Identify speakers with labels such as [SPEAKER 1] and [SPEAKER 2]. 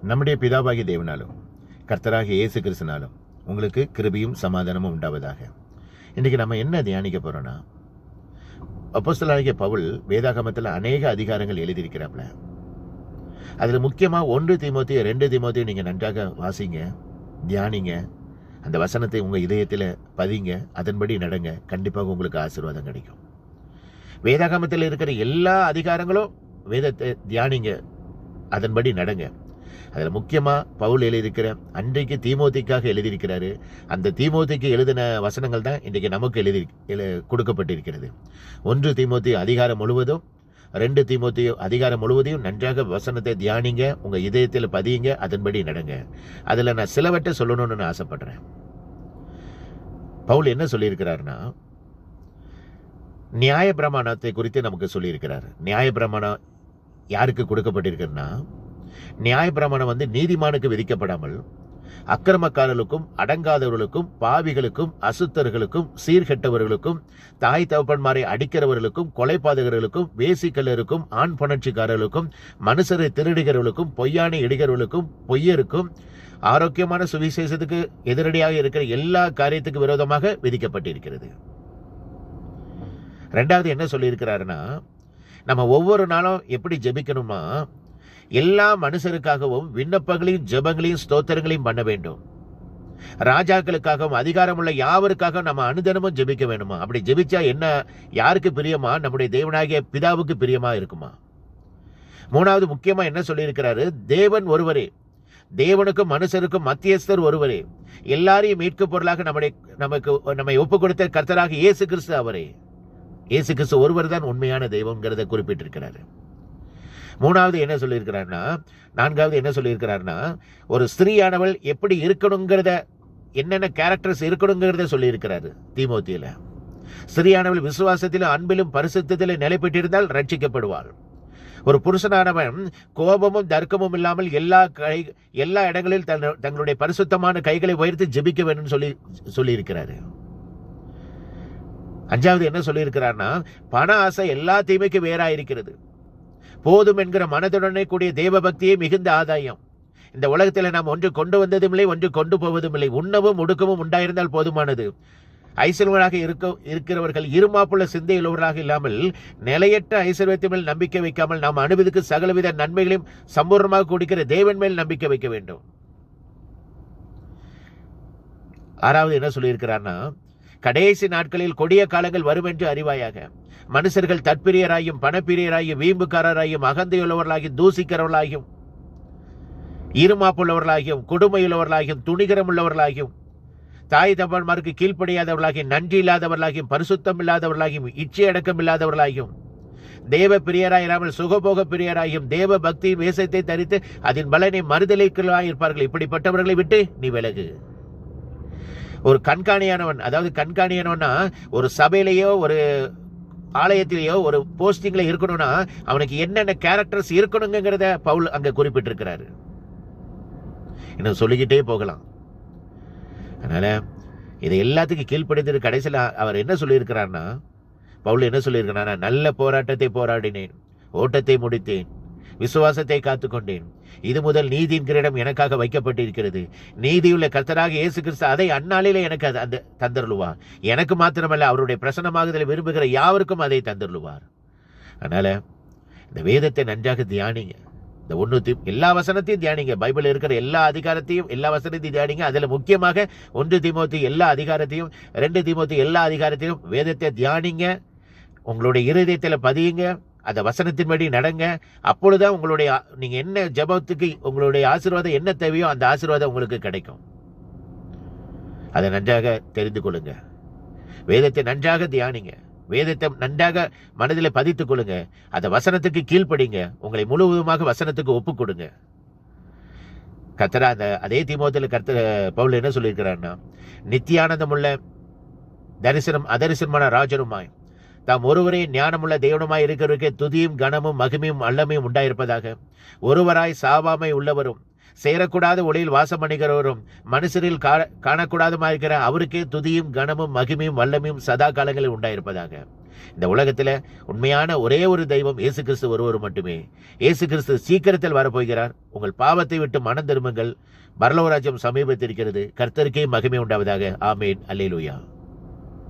[SPEAKER 1] நம்முடைய பிதாவாகிய தேவனாலும் கர்த்தராகிய இயேசு கிறிஸ்துனாலும் உங்களுக்கு கிருபையும் சமாதானமும் உண்டாவதாக. இன்றைக்கி நம்ம என்ன தியானிக்க போகிறோன்னா, அப்போஸ்தலனாகிய பவுல் வேதாகமத்தில் அநேக அதிகாரங்கள் எழுதியிருக்கிறாப்புல. அதில் முக்கியமாக 1 தீமோத்தேயு 2 தீமோத்தேயு நீங்கள் நன்றாக வாசிங்க, தியானிங்க, அந்த வசனத்தை உங்கள் இதயத்தில் பதிங்க, அதன்படி நடங்க. கண்டிப்பாக உங்களுக்கு ஆசீர்வாதம் கிடைக்கும். வேதாகமத்தில் இருக்கிற எல்லா அதிகாரங்களும் வேதத்தை தியானிங்க, அதன்படி நடங்க. அதில் முக்கியமாக பவுல் எழுதியிருக்கிற அன்றைக்கு தீமோத்திக்காக எழுதியிருக்கிறாரு. அந்த தீமோத்திக்கு எழுதின வசனங்கள் தான் இன்றைக்கு நமக்கு கொடுக்கப்பட்டிருக்கிறது. 1 தீமோத்தேயு அதிகாரம் முழுவதும், 2 தீமோத்தேயு அதிகாரம் முழுவதையும் நன்றாக வசனத்தை தியானிங்க, உங்கள் இதயத்தில் பதியுங்க, அதன்படி நடங்க. அதில் நான் சிலவற்றை சொல்லணும்னு நான் ஆசைப்படுறேன். பவுல் என்ன சொல்லியிருக்கிறாருன்னா, நியாய பிரமாணத்தை குறித்து நமக்கு சொல்லியிருக்கிறார். நியாய பிரமாணம் யாருக்கு கொடுக்கப்பட்டிருக்குன்னா, நியாய பிரமாணம் நீதிமானுக்கு விதிக்கப்படாமல் அக்கிரமக்காரர்களுக்கும் அடங்காதவர்களுக்கும் பாவிகளுக்கும் அசுத்தர்களுக்கும் சீர்கெட்டவர்களுக்கும் தாய் தகப்பன்மாரை அடிக்கிறவர்களுக்கும் கொலைபாதகர்களுக்கும் வேசிக்கல்லருக்கும் ஆண் புணர்ச்சிக்காரர்களுக்கும் மனுஷரை திருடுகிறவர்களுக்கும் பொய்யானை இடுகிறவர்களுக்கும் பொய்யருக்கும் ஆரோக்கியமான சுவிசேஷத்துக்கு எதிரடியாக இருக்கிற எல்லா காரியத்துக்கு விரோதமாக விதிக்கப்பட்டிருக்கிறது. 2வது என்ன சொல்லியிருக்கிறாருன்னா, நம்ம ஒவ்வொரு நாளும் எப்படி ஜெபிக்கணுமா, எல்லா மனுஷருக்காகவும் விண்ணப்பங்களையும் ஜெபங்களையும் ஸ்தோத்திரங்களையும் பண்ண வேண்டும். ராஜாக்களுக்காகவும் அதிகாரமுள்ள யாவருக்காகவும் நம்ம அனுதினமும் ஜெபிக்க வேணுமா. அப்படி ஜெபிச்சா என்ன, யாருக்கு பிரியமா? நம்முடைய தேவனாகிய பிதாவுக்கு பிரியமா இருக்குமா. 3வது முக்கியமா என்ன சொல்லியிருக்கிறாரு, தேவன் ஒருவரே, தேவனுக்கும் மனுஷருக்கும் மத்தியஸ்தர் ஒருவரே, எல்லாரையும் மீட்கும் பொருளாக நம்மை ஒப்பு கொடுத்த கர்த்தராக இயேசு கிறிஸ்து அவரே. இயேசு கிறிஸ்து ஒருவர் தான் உண்மையான தெய்வம்ங்கிறத குறிப்பிட்டிருக்கிறாரு. 3வது என்ன சொல்லியிருக்கிறார்னா, 4வது என்ன சொல்லியிருக்கிறார்னா, ஒரு ஸ்திரீயானவள் எப்படி இருக்கணுங்கிறத, என்னென்ன கேரக்டர்ஸ் இருக்கணுங்கிறத சொல்லியிருக்கிறாரு தீமோத்தேயுல. ஸ்திரீயானவள் விசுவாசத்திலும் அன்பிலும் பரிசுத்தத்திலும் நிலைப்பட்டிருந்தால் ரட்சிக்கப்படுவாள். ஒரு புருஷனானவன் கோபமும் தர்க்கமும் இல்லாமல் எல்லா இடங்களில் தங்களுடைய பரிசுத்தமான கைகளை உயர்த்தி ஜெபிக்க வேண்டும் சொல்லியிருக்கிறாரு. 5வது என்ன சொல்லியிருக்கிறார்னா, பண ஆசை எல்லா தீமைக்கு வேறாயிருக்கிறது, போதும் என்கிற மனதுடனே கூடிய தேவ பக்தியே மிகுந்த ஆதாயம். இந்த உலகத்தில் நாம் ஒன்று கொண்டு வந்ததும் இல்லை, ஒன்று கொண்டு போவதும் இல்லை. உண்ணவும் உடுக்கவும் உண்டாயிருந்தால் போதுமானது. ஐஸ்வர்யமாக இருக்கிறவர்கள் இருமாப்புள்ள சிந்தையுள்ளவர்களாக இல்லாமல் நிலையற்ற ஐஸ்வர்யத்தின் மேல் நம்பிக்கை வைக்காமல் நாம் அனுபவிக்கு சகலவித நன்மைகளையும் சம்பூர்ணமாக கொடுக்கிற தேவன் மேல் நம்பிக்கை வைக்க வேண்டும். 6வது என்ன சொல்லியிருக்கிறார்னா, கடைசி நாட்களில் கொடிய காலங்கள் வரும் என்று அறிவாயாக. மனுஷர்கள் தற்பிரியராயும் பணப்பிரியராயும் வீம்புக்காரராயும் அகந்தையுள்ளவர்களாகியும் தூசிக்கிறவர்களாகியும் இருமாப்புள்ளவர்களாகியும் கொடுமையுள்ளவர்களாகியும் துணிகரம் உள்ளவர்களாகியும் தாய் தகப்பன்மாருக்கு கீழ்ப்படியாதவர்களாகியும் நன்றி இல்லாதவர்களாகியும் பரிசுத்தம் இல்லாதவர்களாகியும் இச்சையடக்கம் இல்லாதவர்களாகியும் தேவ பிரியராயிராமல் சுகபோக பிரியராயும் தேவ பக்தியின் வேஷத்தை தரித்து அதன் பலனை மறுதலிக்கலாக இருப்பார்கள். இப்படிப்பட்டவர்களை விட்டு நீ விலகு. ஒரு கண்காணியானவன், அதாவது கண்காணியானவன்னா ஒரு சபையிலேயோ ஒரு ஆலயத்திலேயோ ஒரு போஸ்டிங்ல இருக்கணும்னா அவனுக்கு என்னென்ன கேரக்டர்ஸ் இருக்கணுங்கிறத பவுல் அங்க குறிப்பிட்டிருக்கிறாரு. இன்னும் சொல்லிக்கிட்டே போகலாம். அதனால இதை எல்லாத்துக்கும் கீழ்ப்படுத்தி கடைசியில் அவர் என்ன சொல்லியிருக்கிறார்னா, பவுல் என்ன சொல்லியிருக்கிறார், நல்ல போராட்டத்தை போராடினேன், ஓட்டத்தை முடித்தேன், விசுவாசத்தை காத்துக்கொண்டேன். இது முதல் நீதியின் கிரீடம் எனக்காக வைக்கப்பட்டிருக்கிறது. நீதியுள்ள கர்த்தராக இயேசு கிறிஸ்து அதை அந்நாளிலே எனக்கு அந்த தந்தருளுவார். எனக்கு மாத்திரமல்ல, அவருடைய பிரசன்னமாகுதலை விரும்புகிற யாவருக்கும் அதை தந்தருளுவார். அதனால இந்த வேதத்தை நன்றாக தியானிங்க. இந்த எல்லா வசனத்தையும் தியானிங்க. பைபிள் இருக்கிற எல்லா அதிகாரத்தையும் எல்லா வசனத்தையும் தியானிங்க. அதில் முக்கியமாக 1 தீமோத்தேயு எல்லா அதிகாரத்தையும் 2 தீமோத்தேயு எல்லா அதிகாரத்தையும் வேதத்தை தியானிங்க, உங்களுடைய இருதயத்தில் பதியுங்க, அந்த வசனத்தின்படி நடங்க. அப்பொழுதுதான் நீங்க என்ன ஜெபத்துக்கு உங்களுடைய ஆசீர்வாதம் என்ன தேவையோ அந்த ஆசீர்வாதம் உங்களுக்கு கிடைக்கும். அதை நன்றாக தெரிந்து கொள்ளுங்க. வேதத்தை நன்றாக தியானிங்க, வேதத்தை நன்றாக மனதில் பதித்துக் கொள்ளுங்க. அந்த வசனத்துக்கு கீழ்ப்படிங்க, உங்களை முழுவதுமாக வசனத்துக்கு ஒப்புக் கொடுங்க. கர்த்தரா அதே தீமோத்தேயுல பவுல் என்ன சொல்லியிருக்கிறார்னா, நித்தியானந்தமுள்ள அதரிசனமான ராஜனுமாய் தாம் ஒருவரே ஞானமுள்ள தேவனுமாய் இருக்கிறவருக்கே துதியும் கனமும் மகிமையும் அல்லமையும் உண்டாயிருப்பதாக. ஒருவராய் சாவாமை உள்ளவரும் சேரக்கூடாத ஒளியில் வாசம் பண்ணுகிறவரும் மனுஷரில் காணக்கூடாதுமா இருக்கிற அவருக்கே துதியும் கனமும் மகிமையும் வல்லமையும் சதா காலங்களில் உண்டாயிருப்பதாக. இந்த உலகத்தில் உண்மையான ஒரே ஒரு தெய்வம் இயேசு கிறிஸ்து ஒருவர் மட்டுமே. இயேசு கிறிஸ்து சீக்கிரத்தில் வரப்போகிறார். உங்கள் பாவத்தை விட்டு மனம் திரும்புங்கள். பரலோக ராஜ்யம் சமீபத்திருக்கிறது. கர்த்தருக்கே மகிமை உண்டாவதாக. ஆமேன். அல்லேலூயா.